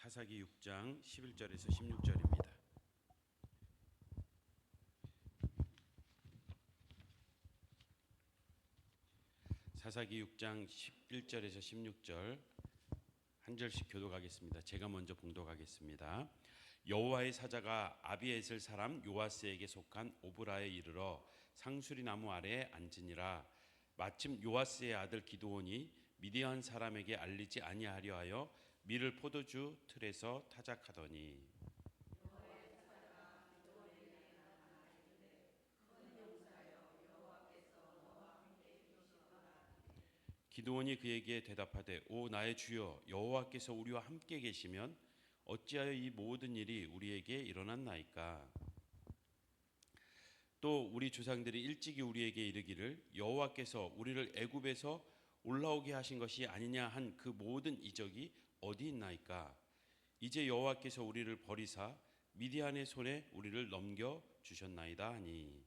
사사기 6장 11절에서 16절입니다. 사사기 6장 11절에서 16절 한 절씩 교독하겠습니다. 제가 먼저 봉독하겠습니다. 여호와의 사자가 아비에셀 사람 요아스에게 속한 오브라에 이르러 상수리 나무 아래에 앉으니라. 마침 요아스의 아들 기드온이 미디안 사람에게 알리지 아니하려 하여 밀을 포도주 틀에서 타작하더니 기드온이 그에게 대답하되 오 나의 주여 여호와께서 우리와 함께 계시면 어찌하여 이 모든 일이 우리에게 일어났나이까. 또 우리 조상들이 일찍이 우리에게 이르기를 여호와께서 우리를 애굽에서 올라오게 하신 것이 아니냐 한 그 모든 이적이 어디 있나이까. 이제 여호와께서 우리를 버리사 미디안의 손에 우리를 넘겨 주셨나이다 하니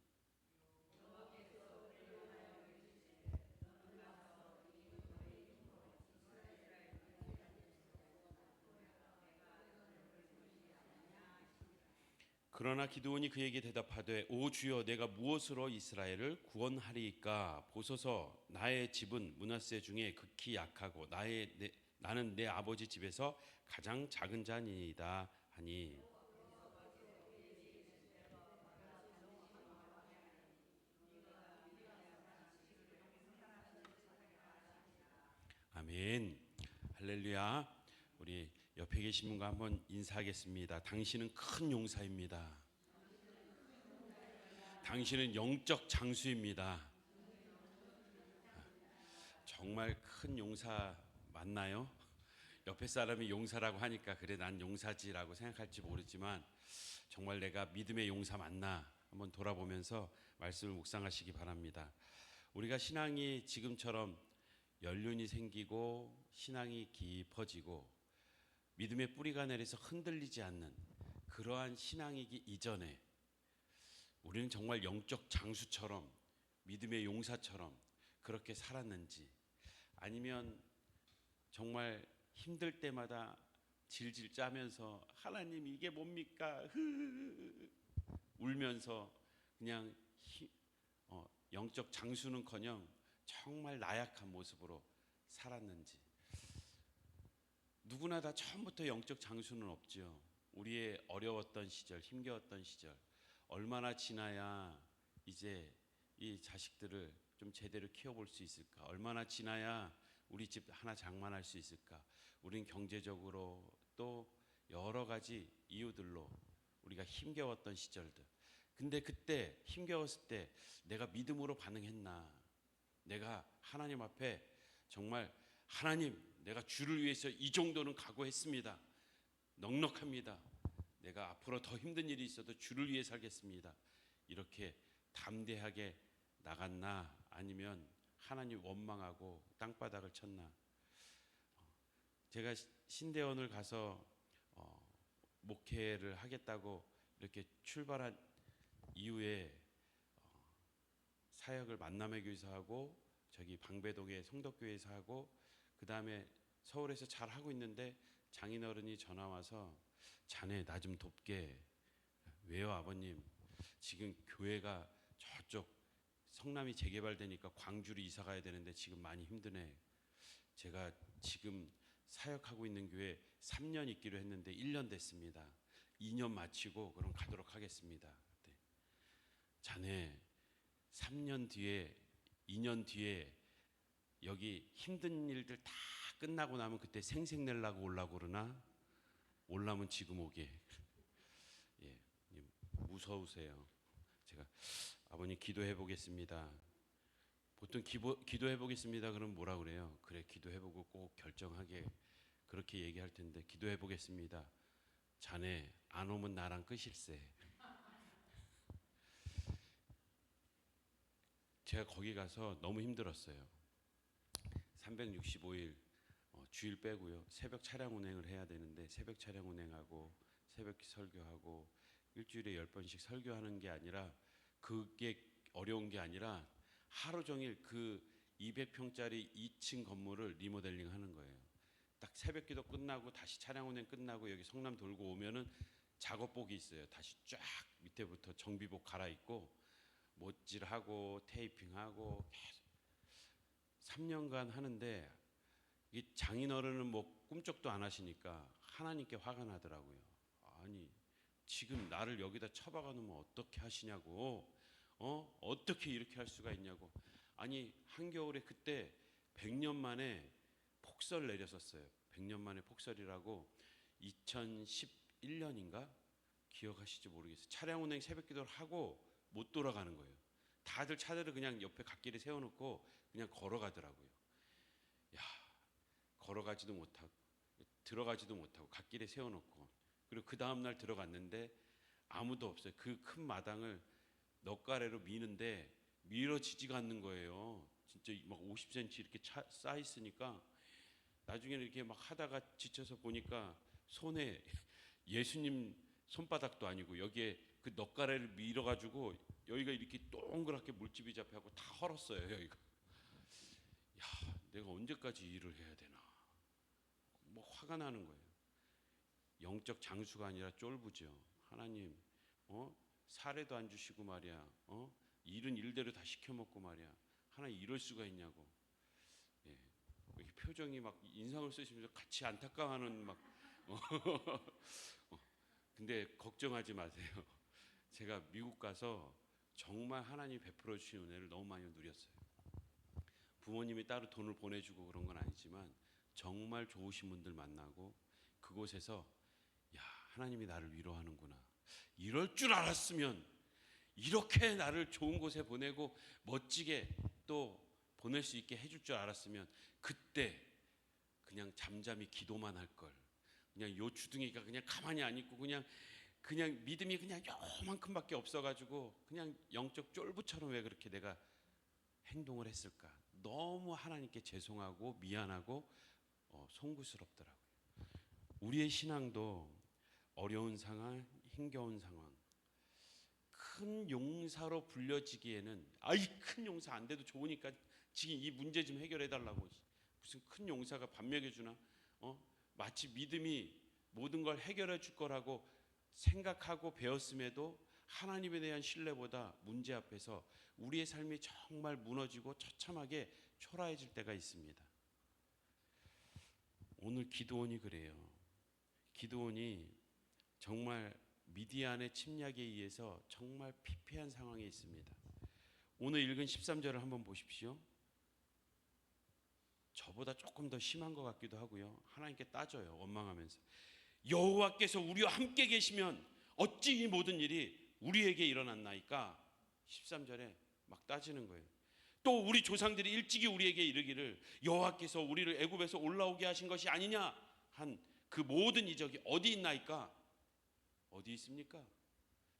그러나 기드온이 그에게 대답하되 오 주여 내가 무엇으로 이스라엘을 구원하리이까. 보소서 나의 집은 므낫세 중에 극히 약하고 나는 내 아버지 집에서 가장 작은 자니이다 하니 아멘. 할렐루야. 우리 옆에 계신 분과 한번 인사하겠습니다. 당신은 큰 용사입니다. 당신은 영적 장수입니다. 정말 큰 용사 맞나요? 옆에 사람이 용사라고 하니까 그래 난 용사지라고 생각할지 모르지만 정말 내가 믿음의 용사 맞나 한번 돌아보면서 말씀을 묵상하시기 바랍니다. 우리가 신앙이 지금처럼 연륜이 생기고 신앙이 깊어지고 믿음의 뿌리가 내려서 흔들리지 않는 그러한 신앙이기 이전에 우리는 정말 영적 장수처럼 믿음의 용사처럼 그렇게 살았는지, 아니면 정말 힘들 때마다 질질 짜면서 하나님 이게 뭡니까 울면서 그냥 영적 장수는커녕 정말 나약한 모습으로 살았는지. 누구나 다 처음부터 영적 장수는 없죠. 우리의 어려웠던 시절, 힘겨웠던 시절, 얼마나 지나야 이제 이 자식들을 좀 제대로 키워볼 수 있을까? 얼마나 지나야 우리 집 하나 장만할 수 있을까? 우린 경제적으로 또 여러 가지 이유들로 우리가 힘겨웠던 시절들. 근데 그때 힘겨웠을 때 내가 믿음으로 반응했나? 내가 하나님 앞에 정말 하나님, 내가 주를 위해서 이 정도는 각오했습니다. 넉넉합니다. 내가 앞으로 더 힘든 일이 있어도 주를 위해 살겠습니다. 이렇게 담대하게 나갔나? 아니면 하나님 원망하고 땅바닥을 쳤나? 제가 신대원을 가서 목회를 하겠다고 이렇게 출발한 이후에 사역을 만남의 교회에서 하고 저기 방배동의 성덕교회에서 하고 그 다음에 서울에서 잘 하고 있는데 장인어른이 전화 와서 자네 나 좀 돕게. 왜요 아버님? 지금 교회가 저쪽 성남이 재개발되니까 광주로 이사 가야 되는데 지금 많이 힘드네. 제가 지금 사역하고 있는 교회 3년 있기로 했는데 1년 됐습니다. 2년 마치고 그럼 가도록 하겠습니다. 네. 자네 3년 뒤에 2년 뒤에 여기 힘든 일들 다 끝나고 나면 그때 생색 내려고 올라고 그러나? 올라면 지금 오게. 예, 무서우세요. 제가 아버님 기도해 보겠습니다. 보통 기도해 보겠습니다 그러면 뭐라 그래요? 그래 기도해 보고 꼭 결정하게 그렇게 얘기할 텐데 기도해 보겠습니다. 자네 안 오면 나랑 끝일세. 제가 거기 가서 너무 힘들었어요. 365일 주일 빼고요. 새벽 차량 운행을 해야 되는데 새벽 차량 운행하고 새벽 설교하고 일주일에 10번씩 설교하는 게 아니라, 그게 어려운 게 아니라 하루 종일 그 200평짜리 2층 건물을 리모델링 하는 거예요. 딱 새벽기도 끝나고 다시 차량 운행 끝나고 여기 성남 돌고 오면은 작업복이 있어요. 다시 쫙 밑에부터 정비복 갈아입고 못질하고 테이핑하고 계속 3년간 하는데, 이 장인어른은 뭐 꿈쩍도 안 하시니까 하나님께 화가 나더라고요. 아니 지금 나를 여기다 처박아 놓으면 어떻게 하시냐고, 어떻게 이렇게 할 수가 있냐고. 아니 한겨울에 그때 100년 만에 폭설 내렸었어요. 100년 만에 폭설이라고 2011년인가 기억하실지 모르겠어요. 차량 운행 새벽 기도를 하고 못 돌아가는 거예요. 다들 차들을 그냥 옆에 갓길에 세워놓고 그냥 걸어가더라고요. 야, 걸어가지도 못하고 들어가지도 못하고 갓길에 세워놓고, 그리고 그 다음날 들어갔는데 아무도 없어요. 그 큰 마당을 넉가래로 미는데 밀어지지가 않는 거예요. 진짜 막 50cm 이렇게 쌓여 있으니까 나중에는 이렇게 막 하다가 지쳐서 보니까 손에 예수님 손바닥도 아니고 여기에 그 넉가래를 밀어가지고 여기가 이렇게 동그랗게 물집이 잡혀갖고 다 헐었어요. 여기가. 야, 내가 언제까지 일을 해야 되나. 뭐 화가 나는 거예요. 영적 장수가 아니라 쫄부죠. 하나님, 사례도 안 주시고 말이야. 일은 일대로 다 시켜먹고 말이야. 하나님 이럴 수가 있냐고. 예. 이렇게 표정이 막 인상을 쓰시면서 같이 안타까워하는 막. 근데 걱정하지 마세요. 제가 미국 가서 정말 하나님 베풀어 주신 은혜를 너무 많이 누렸어요. 부모님이 따로 돈을 보내주고 그런 건 아니지만 정말 좋으신 분들 만나고 그곳에서 야, 하나님이 나를 위로하는구나. 이럴 줄 알았으면 이렇게 나를 좋은 곳에 보내고 멋지게 또 보낼 수 있게 해줄 줄 알았으면 그때 그냥 잠잠히 기도만 할 걸. 그냥 요 주둥이가 그냥 가만히 안 있고 그냥 믿음이 그냥 요만큼밖에 없어가지고 그냥 영적 쫄부처럼 왜 그렇게 내가 행동을 했을까. 너무 하나님께 죄송하고 미안하고 송구스럽더라고요. 우리의 신앙도 어려운 상황, 힘겨운 상황, 큰 용사로 불려지기에는 큰 용사 안 돼도 좋으니까 지금 이 문제 좀 해결해 달라고. 무슨 큰 용사가 밥 먹여주나? 마치 믿음이 모든 걸 해결해 줄 거라고 생각하고 배웠음에도 하나님에 대한 신뢰보다 문제 앞에서 우리의 삶이 정말 무너지고 처참하게 초라해질 때가 있습니다. 오늘 기드온이 그래요. 기드온이 정말 미디안의 침략에 의해서 정말 피폐한 상황에 있습니다. 오늘 읽은 13절을 한번 보십시오. 저보다 조금 더 심한 것 같기도 하고요. 하나님께 따져요. 원망하면서 여호와께서 우리와 함께 계시면 어찌 이 모든 일이 우리에게 일어났나이까. 13절에 막 따지는 거예요. 또 우리 조상들이 일찍이 우리에게 이르기를 여호와께서 우리를 애굽에서 올라오게 하신 것이 아니냐 한 그 모든 이적이 어디 있나이까. 어디 있습니까?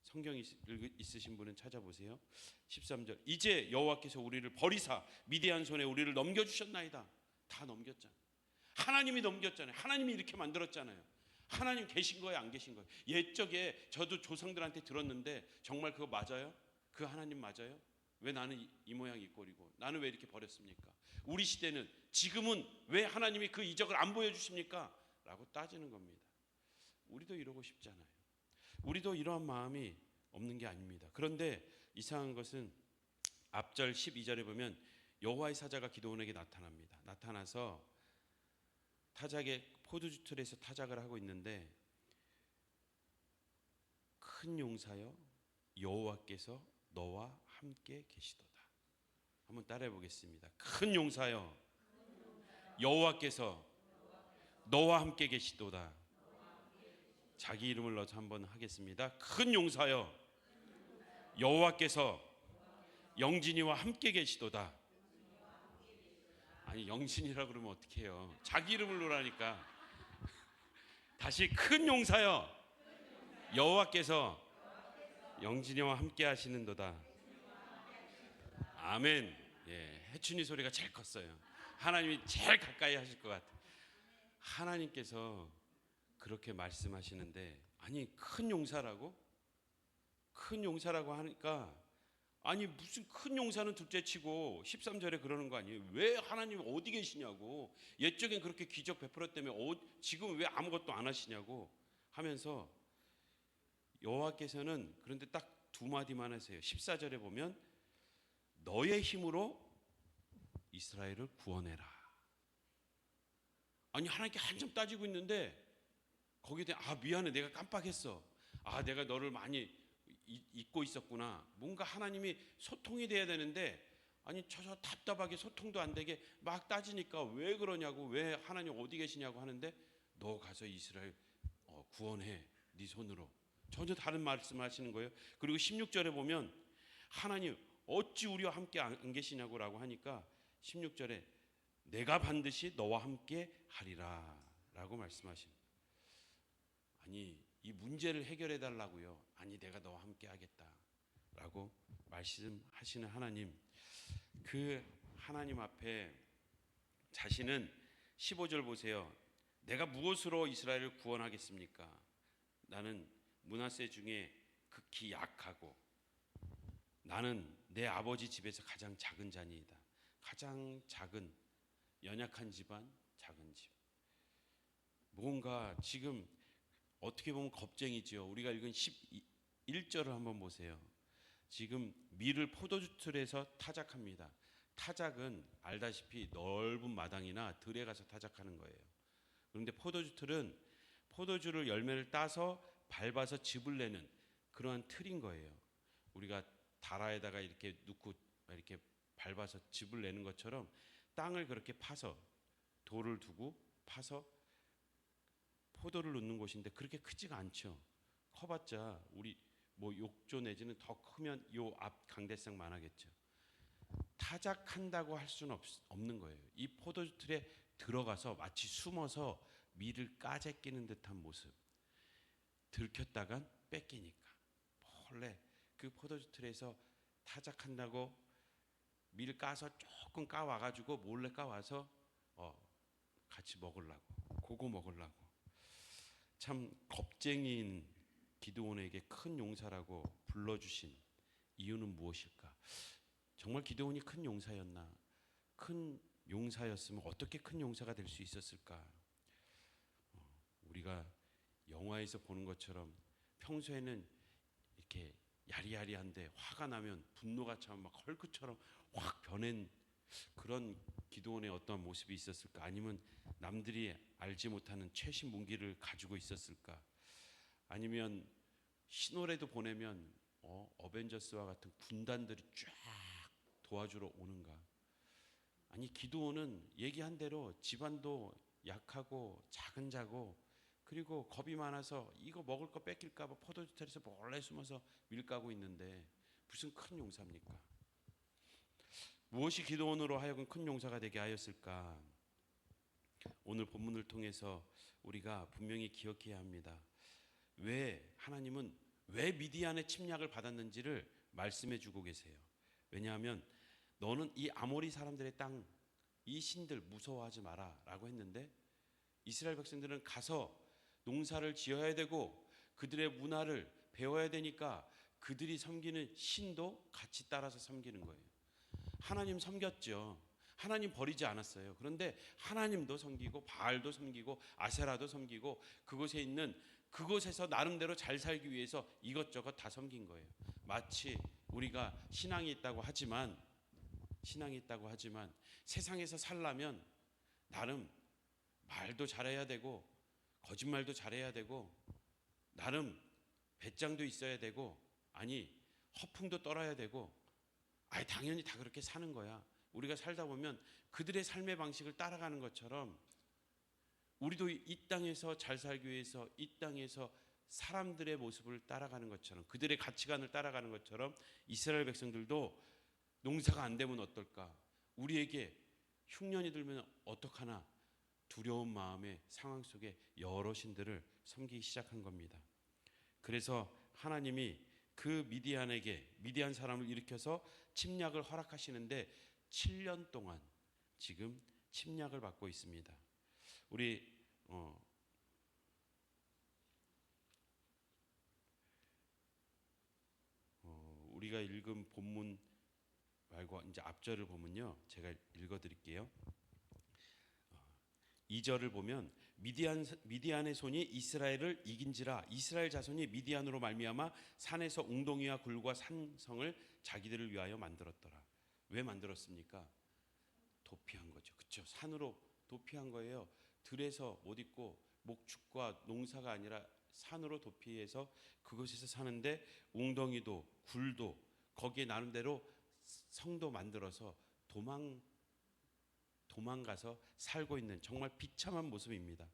성경 있으신 분은 찾아보세요. 13절 이제 여호와께서 우리를 버리사 미디안 손에 우리를 넘겨주셨나이다. 다 넘겼잖아요. 하나님이 넘겼잖아요. 하나님이 이렇게 만들었잖아요. 하나님 계신 거예요, 안 계신 거예요? 옛적에 저도 조상들한테 들었는데 정말 그거 맞아요? 그 하나님 맞아요? 왜 나는 이 모양 이 꼴이고 나는 왜 이렇게 버렸습니까? 우리 시대는 지금은 왜 하나님이 그 이적을 안 보여주십니까? 라고 따지는 겁니다. 우리도 이러고 싶잖아요. 우리도 이러한 마음이 없는 게 아닙니다. 그런데 이상한 것은 앞절 12절에 보면 여호와의 사자가 기드온에게 나타납니다. 나타나서 타작의 포도주 틀에서 타작을 하고 있는데 큰 용사여 여호와께서 너와 함께 계시도다. 한번 따라해 보겠습니다. 큰 용사여 여호와께서 너와 함께 계시도다. 자기 이름을 넣어서 한번 하겠습니다. 큰 용사여 여호와께서 영진이와 함께 계시도다. 아니 영진이라 그러면 어떻게 해요? 자기 이름을 넣으라니까. 다시 큰 용사여 여호와께서 영진이와 함께 하시는도다. 아멘. 예, 해춘이 소리가 제일 컸어요. 하나님이 제일 가까이 하실 것 같아요. 하나님께서 그렇게 말씀하시는데 아니 큰 용사라고 하니까 아니 무슨 큰 용사는 둘째치고 13절에 그러는 거 아니에요? 왜 하나님 어디 계시냐고. 옛적엔 그렇게 기적 베풀었다며 지금 왜 아무것도 안 하시냐고 하면서 여호와께서는 그런데 딱 두 마디만 하세요. 14절에 보면 너의 힘으로 이스라엘을 구원해라. 아니 하나님께 한참 따지고 있는데 거기에 대해 미안해 내가 깜빡했어. 내가 너를 많이 잊고 있었구나. 뭔가 하나님이 소통이 돼야 되는데 아니 저 답답하게 소통도 안 되게 막 따지니까 왜 그러냐고, 왜 하나님 어디 계시냐고 하는데 너 가서 이스라엘 구원해 네 손으로. 전혀 다른 말씀하시는 거예요. 그리고 16절에 보면 하나님 어찌 우리와 함께 안 계시냐고라고 하니까 16절에 내가 반드시 너와 함께 하리라 라고 말씀하십니다. 아니 이 문제를 해결해 달라고요. 아니 내가 너와 함께 하겠다 라고 말씀하시는 하나님, 그 하나님 앞에 자신은 15절 보세요. 내가 무엇으로 이스라엘을 구원하겠습니까? 나는 므낫세 중에 극히 약하고 나는 내 아버지 집에서 가장 작은 자니이다. 가장 작은 연약한 집안, 작은 집. 뭔가 지금 어떻게 보면 겁쟁이지요. 우리가 읽은 11절을 한번 보세요. 지금 밀을 포도주 틀에서 타작합니다. 타작은 알다시피 넓은 마당이나 들에 가서 타작하는 거예요. 그런데 포도주 틀은 포도주를 열매를 따서 밟아서 즙을 내는 그러한 틀인 거예요. 우리가 다라에다가 이렇게 넣고 이렇게 밟아서 즙을 내는 것처럼 땅을 그렇게 파서 돌을 두고 파서 포도를 넣는 곳인데 그렇게 크지가 않죠. 커봤자 우리 뭐 욕조 내지는 더 크면 요 앞 강대상만 하겠죠. 타작한다고 할 수는 없는 거예요. 이 포도주 틀에 들어가서 마치 숨어서 밀을 까재끼는 듯한 모습. 들켰다간 뺏기니까 몰래 그 포도주 틀에서 타작한다고 밀 까서 조금 까와가지고 몰래 까와서 같이 먹으려고, 그거 먹으려고. 참 겁쟁이인 기드온에게 큰 용사라고 불러주신 이유는 무엇일까? 정말 기드온이 큰 용사였나? 큰 용사였으면 어떻게 큰 용사가 될 수 있었을까? 우리가 영화에서 보는 것처럼 평소에는 이렇게 야리야리한데 화가 나면 분노가 차면 막 헐크처럼 확 변한 그런 기드온의 어떤 모습이 있었을까? 아니면 남들이 알지 못하는 최신 무기를 가지고 있었을까? 아니면 신호라도 보내면 어벤져스와 같은 군단들이 쫙 도와주러 오는가? 아니 기드온은 얘기한 대로 집안도 약하고 작은 자고 그리고 겁이 많아서 이거 먹을 거 뺏길까 봐 포도주 틀에서 몰래 숨어서 밀 까고 있는데 무슨 큰 용사입니까? 무엇이 기드온으로 하여금 큰 용사가 되게 하였을까? 오늘 본문을 통해서 우리가 분명히 기억해야 합니다. 왜 하나님은 왜 미디안의 침략을 받았는지를 말씀해 주고 계세요. 왜냐하면 너는 이 아모리 사람들의 땅, 이 신들 무서워하지 마라 라고 했는데 이스라엘 백성들은 가서 농사를 지어야 되고 그들의 문화를 배워야 되니까 그들이 섬기는 신도 같이 따라서 섬기는 거예요. 하나님 섬겼죠. 하나님 버리지 않았어요. 그런데 하나님도 섬기고 바알도 섬기고 아세라도 섬기고 그곳에서 나름대로 잘 살기 위해서 이것저것 다 섬긴 거예요. 마치 우리가 신앙이 있다고 하지만 세상에서 살려면 나름 말도 잘해야 되고 거짓말도 잘해야 되고 나름 배짱도 있어야 되고 허풍도 떨어야 되고 당연히 다 그렇게 사는 거야. 우리가 살다 보면 그들의 삶의 방식을 따라가는 것처럼 우리도 이 땅에서 잘 살기 위해서 이 땅에서 사람들의 모습을 따라가는 것처럼 그들의 가치관을 따라가는 것처럼 이스라엘 백성들도 농사가 안 되면 어떨까? 우리에게 흉년이 들면 어떡하나? 두려운 마음의 상황 속에 여러 신들을 섬기기 시작한 겁니다. 그래서 하나님이 그 미디안 사람을 일으켜서 침략을 허락하시는데 7년 동안 지금 침략을 받고 있습니다. 우리가 읽은 본문 말고 이제 앞절을 보면요, 제가 읽어드릴게요. 2절을 보면 미디안의 손이 이스라엘을 이긴지라 이스라엘 자손이 미디안으로 말미암아 산에서 웅덩이와 굴과 산성을 자기들을 위하여 만들었더라. 왜 만들었습니까? 도피한 거죠. 그렇죠? 산으로 도피한 거예요. 들에서 못 있고 목축과 농사가 아니라 산으로 도피해서 그곳에서 사는데 웅덩이도 굴도 거기에 나름대로 성도 만들어서 도망가서 살고 있는 정말 비참한 모습입니다.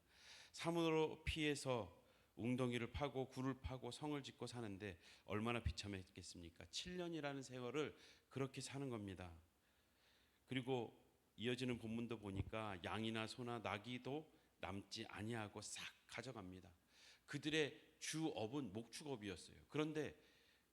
산으로 피해서 웅덩이를 파고 굴을 파고 성을 짓고 사는데 얼마나 비참했겠습니까? 7년이라는 세월을 그렇게 사는 겁니다. 그리고 이어지는 본문도 보니까 양이나 소나 나귀도 남지 아니하고 싹 가져갑니다. 그들의 주업은 목축업이었어요. 그런데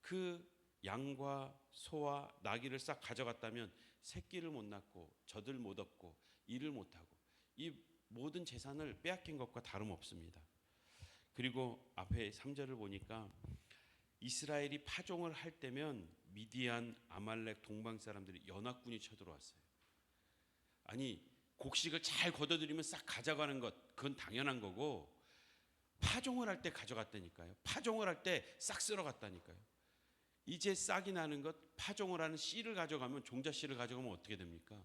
그 양과 소와 나귀를 싹 가져갔다면 새끼를 못 낳고 젖을 못 얻고 일을 못 하고 이 모든 재산을 빼앗긴 것과 다름없습니다. 그리고 앞에 3절을 보니까 이스라엘이 파종을 할 때면 미디안, 아말렉, 동방 사람들이 연합군이 쳐들어왔어요. 아니 곡식을 잘 걷어들이면 싹 가져가는 것 그건 당연한 거고 파종을 할 때 가져갔다니까요. 파종을 할 때 싹 쓸어갔다니까요. 이제 싹이 나는 것 파종을 하는 씨를 가져가면 종자 씨를 가져가면 어떻게 됩니까?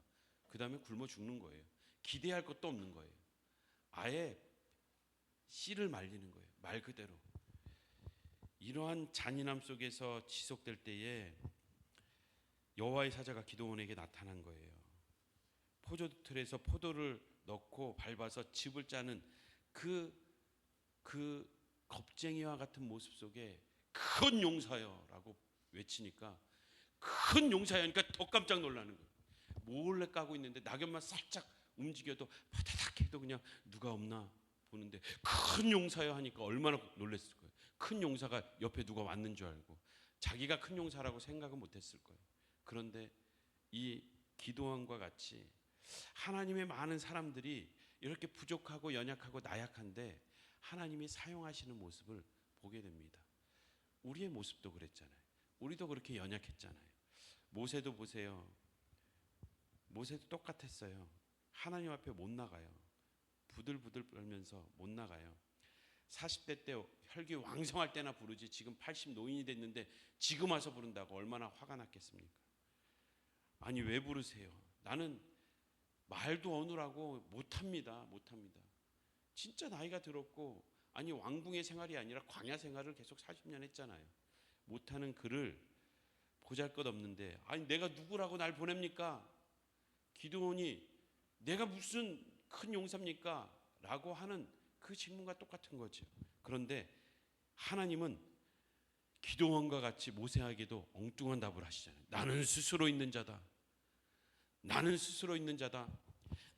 그 다음에 굶어 죽는 거예요. 기대할 것도 없는 거예요. 아예 씨를 말리는 거예요. 말 그대로. 이러한 잔인함 속에서 지속될 때에 여호와의 사자가 기드온에게 나타난 거예요. 포도틀에서 포도를 넣고 밟아서 즙을 짜는 그 겁쟁이와 같은 모습 속에 큰 용사여라고 외치니까 큰 용사여니까 더 깜짝 놀라는 거예요. 몰래 까고 있는데 낙엽만 살짝 움직여도 바다닥 해도 그냥 누가 없나 보는데 큰 용사여 하니까 얼마나 놀랐을 거예요. 큰 용사가 옆에 누가 왔는 줄 알고 자기가 큰 용사라고 생각은 못했을 거예요. 그런데 이 기드온과 같이 하나님의 많은 사람들이 이렇게 부족하고 연약하고 나약한데 하나님이 사용하시는 모습을 보게 됩니다. 우리의 모습도 그랬잖아요. 우리도 그렇게 연약했잖아요. 모세도 보세요. 모세도 똑같았어요. 하나님 앞에 못 나가요. 부들부들 떨면서 못 나가요. 40대 때 혈기 왕성할 때나 부르지 지금 80 노인이 됐는데 지금 와서 부른다고 얼마나 화가 났겠습니까? 아니 왜 부르세요? 나는 말도 어느라고 못합니다. 진짜 나이가 들었고 아니 왕궁의 생활이 아니라 광야 생활을 계속 40년 했잖아요. 못하는 그를 보잘것없는데 아니 내가 누구라고 날 보냅니까? 기드온이 내가 무슨 큰 용사입니까? 라고 하는 그 질문과 똑같은 거죠. 그런데 하나님은 기드온과 같이 모세에게도 엉뚱한 답을 하시잖아요. 나는 스스로 있는 자다.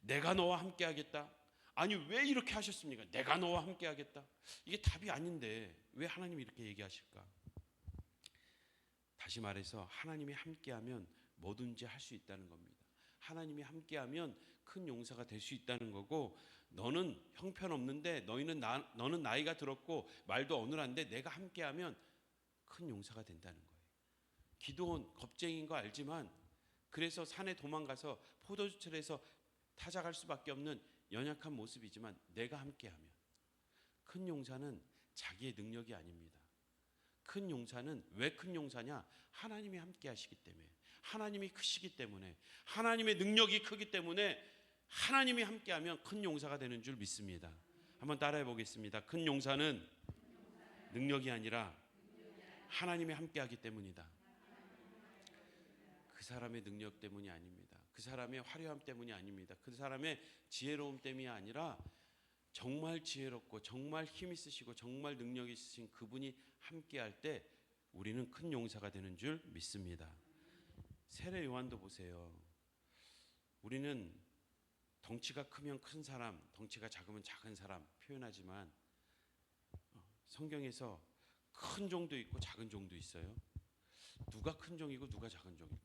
내가 너와 함께 하겠다. 아니 왜 이렇게 하셨습니까? 내가 너와 함께 하겠다. 이게 답이 아닌데 왜 하나님이 이렇게 얘기하실까? 다시 말해서 하나님이 함께하면 뭐든지 할 수 있다는 겁니다. 하나님이 함께하면 큰 용사가 될 수 있다는 거고 너는 형편없는데 너는 나이가 들었고 말도 어눌한데 내가 함께하면 큰 용사가 된다는 거예요. 기드온 겁쟁이인 거 알지만 그래서 산에 도망가서 포도주철에서 타작할 수밖에 없는 연약한 모습이지만 내가 함께하면 큰 용사는 자기의 능력이 아닙니다. 큰 용사는 왜 큰 용사냐? 하나님이 함께 하시기 때문에 하나님이 크시기 때문에 하나님의 능력이 크기 때문에 하나님이 함께하면 큰 용사가 되는 줄 믿습니다. 한번 따라해 보겠습니다. 큰 용사는 능력이 아니라 하나님이 함께하기 때문이다. 그 사람의 능력 때문이 아닙니다. 그 사람의 화려함 때문이 아닙니다. 그 사람의 지혜로움 때문이 아니라 정말 지혜롭고 정말 힘 있으시고 정말 능력 있으신 그분이 함께할 때 우리는 큰 용사가 되는 줄 믿습니다. 세례 요한도 보세요. 우리는 덩치가 크면 큰 사람, 덩치가 작으면 작은 사람 표현하지만 성경에서 큰 종도 있고 작은 종도 있어요. 누가 큰 종이고 누가 작은 종일까?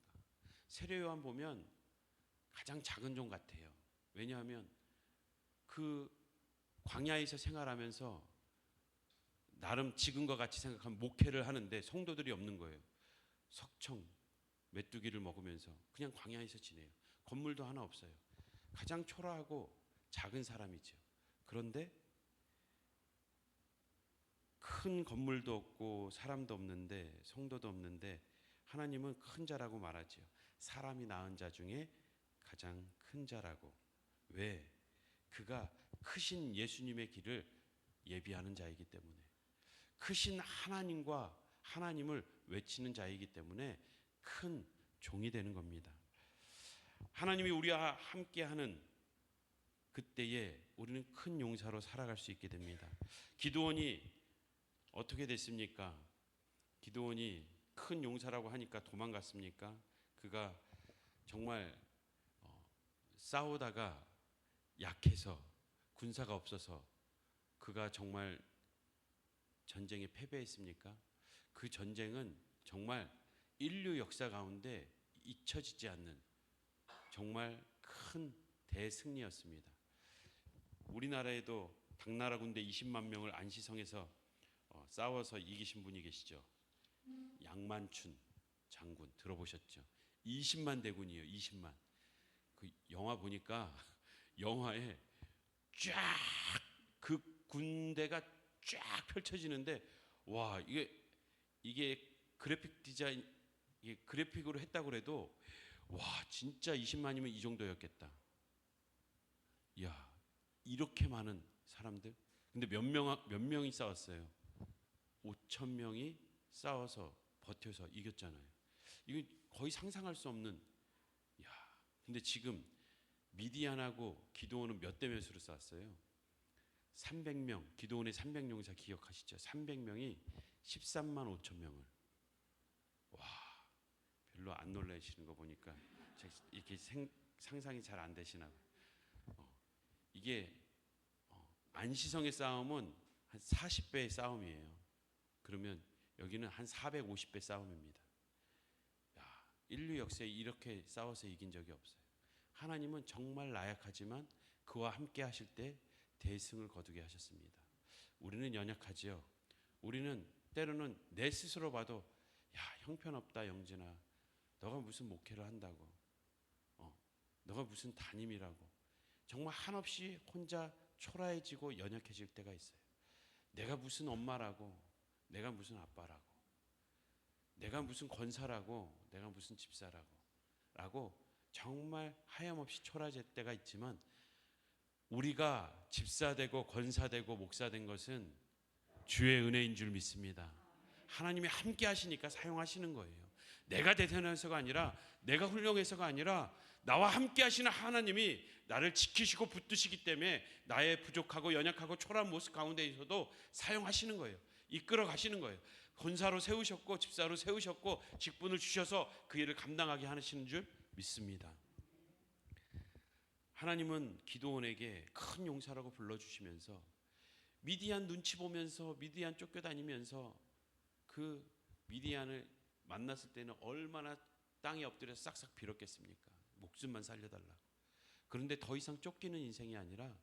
세례 요한 보면 가장 작은 종 같아요. 왜냐하면 그 광야에서 생활하면서 나름 지금과 같이 생각하면 목회를 하는데 성도들이 없는 거예요. 석청, 메뚜기를 먹으면서 그냥 광야에서 지내요. 건물도 하나 없어요. 가장 초라하고 작은 사람이죠. 그런데 큰 건물도 없고 사람도 없는데 성도도 없는데 하나님은 큰 자라고 말하죠. 사람이 낳은 자 중에 가장 큰 자라고. 왜? 그가 크신 예수님의 길을 예비하는 자이기 때문에, 크신 하나님과 하나님을 외치는 자이기 때문에 큰 종이 되는 겁니다. 하나님이 우리와 함께하는 그때에 우리는 큰 용사로 살아갈 수 있게 됩니다. 기드온이 어떻게 됐습니까? 기드온이 큰 용사라고 하니까 도망갔습니까? 그가 정말 싸우다가 약해서 군사가 없어서 그가 정말 전쟁에 패배했습니까? 그 전쟁은 정말 인류 역사 가운데 잊혀지지 않는 정말 큰 대승리였습니다. 우리나라에도 당나라 군대 20만 명을 안시성에서 싸워서 이기신 분이 계시죠. 양만춘 장군 들어보셨죠? 20만 대군이에요. 20만. 그 영화 보니까 영화에 쫙 그 군대가 쫙 펼쳐지는데, 와, 이게 그래픽 디자인, 이게 그래픽으로 했다고 그래도 와, 진짜 20만이면 이 정도였겠다. 야, 이렇게 많은 사람들. 근데 몇 명이 싸웠어요? 5천 명이 싸워서 버텨서 이겼잖아요. 이거 거의 상상할 수 없는. 야, 근데 지금 미디안하고 기드온은 몇 대 몇으로 싸웠어요? 300명. 기드온의 300용사 기억하시죠? 300명이 13만 5천 명을. 와, 별로 안 놀라시는 거 보니까 이렇게 상상이 잘 안 되시나 봐요. 이게 안시성의 싸움은 한 40배의 싸움이에요. 그러면 여기는 한 450배 싸움입니다. 야, 인류 역사에 이렇게 싸워서 이긴 적이 없어요. 하나님은 정말 나약하지만 그와 함께 하실 때 대승을 거두게 하셨습니다. 우리는 연약하지요. 우리는 때로는 내 스스로 봐도 야, 형편없다 영진아. 너가 무슨 목회를 한다고. 너가 무슨 담임이라고. 정말 한없이 혼자 초라해지고 연약해질 때가 있어요. 내가 무슨 엄마라고, 내가 무슨 아빠라고, 내가 무슨 권사라고, 내가 무슨 집사라고 정말 하염없이 초라해질 때가 있지만, 우리가 집사되고 권사되고 목사된 것은 주의 은혜인 줄 믿습니다. 하나님이 함께 하시니까 사용하시는 거예요. 내가 대단해서가 아니라, 내가 훌륭해서가 아니라 나와 함께 하시는 하나님이 나를 지키시고 붙드시기 때문에 나의 부족하고 연약하고 초라한 모습 가운데에서도 사용하시는 거예요. 이끌어 가시는 거예요. 권사로 세우셨고 집사로 세우셨고 직분을 주셔서 그 일을 감당하게 하시는 줄 믿습니다. 하나님은 기드온에게 큰 용사라고 불러주시면서 미디안 눈치 보면서 미디안 쫓겨다니면서 그 미디안을 만났을 때는 얼마나 땅에 엎드려서 싹싹 빌었겠습니까? 목숨만 살려달라고. 그런데 더 이상 쫓기는 인생이 아니라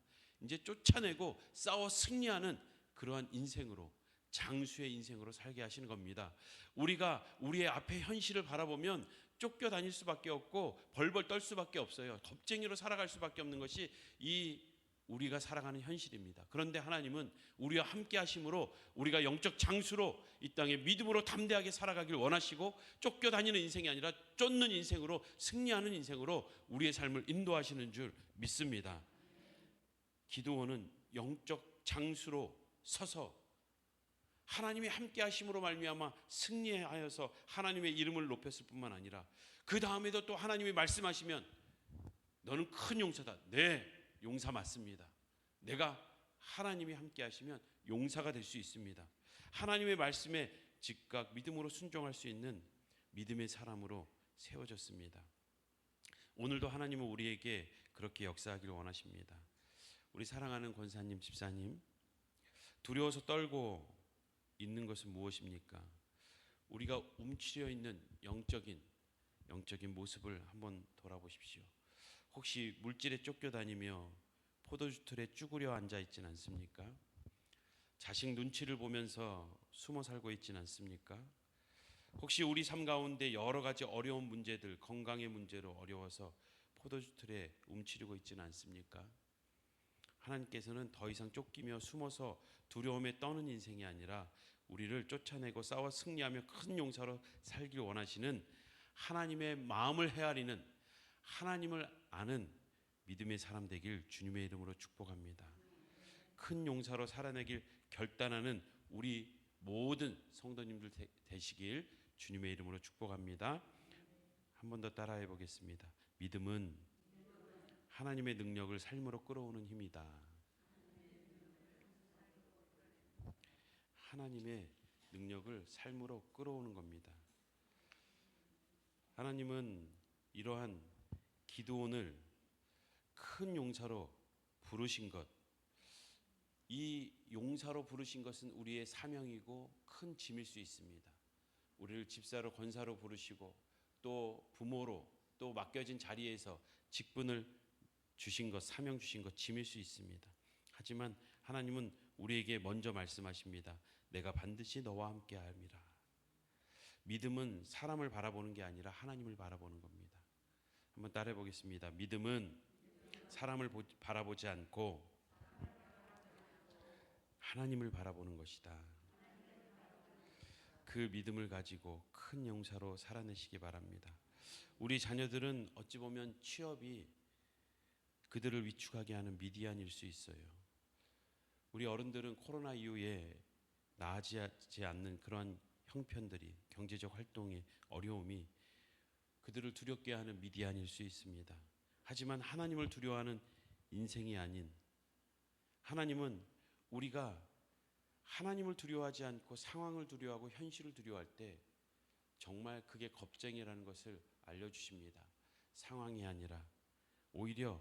이제 쫓아내고 싸워 승리하는 그러한 인생으로, 장수의 인생으로 살게 하시는 겁니다. 우리가 우리의 앞에 현실을 바라보면 쫓겨다닐 수밖에 없고 벌벌 떨 수밖에 없어요. 겁쟁이로 살아갈 수밖에 없는 것이 이 우리가 살아가는 현실입니다. 그런데 하나님은 우리와 함께 하심으로 우리가 영적 장수로 이 땅에 믿음으로 담대하게 살아가길 원하시고, 쫓겨다니는 인생이 아니라 쫓는 인생으로, 승리하는 인생으로 우리의 삶을 인도하시는 줄 믿습니다. 기드온은 영적 장수로 서서 하나님이 함께 하심으로 말미암아 승리하여서 하나님의 이름을 높였을 뿐만 아니라 그 다음에도 또 하나님이 말씀하시면 너는 큰 용사다. 네, 용사 맞습니다. 내가 하나님이 함께 하시면 용사가 될 수 있습니다. 하나님의 말씀에 즉각 믿음으로 순종할 수 있는 믿음의 사람으로 세워졌습니다. 오늘도 하나님은 우리에게 그렇게 역사하기를 원하십니다. 우리 사랑하는 권사님, 집사님, 두려워서 떨고 있는 것은 무엇입니까? 우리가 움츠려 있는 영적인 모습을 한번 돌아보십시오. 혹시 물질에 쫓겨다니며 포도주 틀에 쭈그려 앉아 있진 않습니까? 자식 눈치를 보면서 숨어 살고 있진 않습니까? 혹시 우리 삶 가운데 여러 가지 어려운 문제들, 건강의 문제로 어려워서 포도주틀에 움츠리고 있지는 않습니까? 하나님께서는 더 이상 쫓기며 숨어서 두려움에 떠는 인생이 아니라 우리를 쫓아내고 싸워 승리하며 큰 용사로 살길 원하시는 하나님의 마음을 헤아리는, 하나님을 아는 믿음의 사람 되길 주님의 이름으로 축복합니다. 큰 용사로 살아내길 결단하는 우리 모든 성도님들 되시길 주님의 이름으로 축복합니다. 한 번 더 따라해 보겠습니다. 믿음은 하나님의 능력을 삶으로 끌어오는 힘이다. 하나님의 능력을 삶으로 끌어오는 겁니다. 하나님은 이러한 기드온을 큰 용사로 부르신 것, 이 용사로 부르신 것은 우리의 사명이고 큰 짐일 수 있습니다. 우리를 집사로, 권사로 부르시고 또 부모로 또 맡겨진 자리에서 직분을 주신 것, 사명 주신 것, 짐일 수 있습니다. 하지만 하나님은 우리에게 먼저 말씀하십니다. 내가 반드시 너와 함께 함이라. 믿음은 사람을 바라보는 게 아니라 하나님을 바라보는 겁니다. 한번 따라해 보겠습니다. 믿음은 사람을 바라보지 않고 하나님을 바라보는 것이다. 그 믿음을 가지고 큰 용사로 살아내시기 바랍니다. 우리 자녀들은 어찌 보면 취업이 그들을 위축하게 하는 미디안일 수 있어요. 우리 어른들은 코로나 이후에 나아지지 않는 그런 형편들이, 경제적 활동의 어려움이 그들을 두렵게 하는 미디안일 수 있습니다. 하지만 하나님을 두려워하는 인생이 아닌, 하나님은 우리가 하나님을 두려워하지 않고 상황을 두려워하고 현실을 두려워할 때 정말 그게 겁쟁이라는 것을 알려주십니다. 상황이 아니라 오히려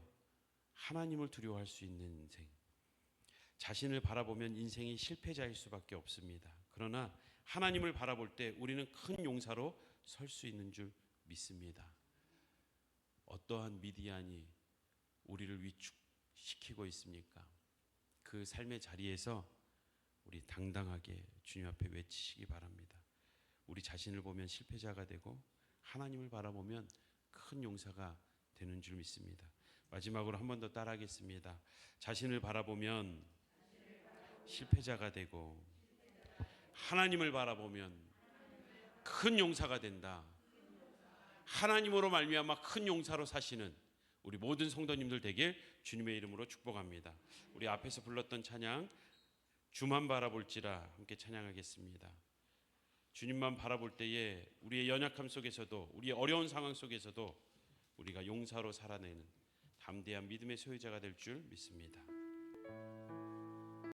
하나님을 두려워할 수 있는 인생. 자신을 바라보면 인생이 실패자일 수밖에 없습니다. 그러나 하나님을 바라볼 때 우리는 큰 용사로 설 수 있는 줄 믿습니다. 어떠한 미디안이 우리를 위축시키고 있습니까? 그 삶의 자리에서 우리 당당하게 주님 앞에 외치시기 바랍니다. 우리 자신을 보면 실패자가 되고 하나님을 바라보면 큰 용사가 되는 줄 믿습니다. 마지막으로 한 번 더 따라하겠습니다. 자신을 바라보면 실패자가 되고 하나님을 바라보면 큰 용사가 된다. 하나님으로 말미암아 큰 용사로 사시는 우리 모든 성도님들 되길 주님의 이름으로 축복합니다. 우리 앞에서 불렀던 찬양 주만 바라볼지라 함께 찬양하겠습니다. 주님만 바라볼 때에 우리의 연약함 속에서도, 우리의 어려운 상황 속에서도 우리가 용사로 살아내는 담대한 믿음의 소유자가 될 줄 믿습니다.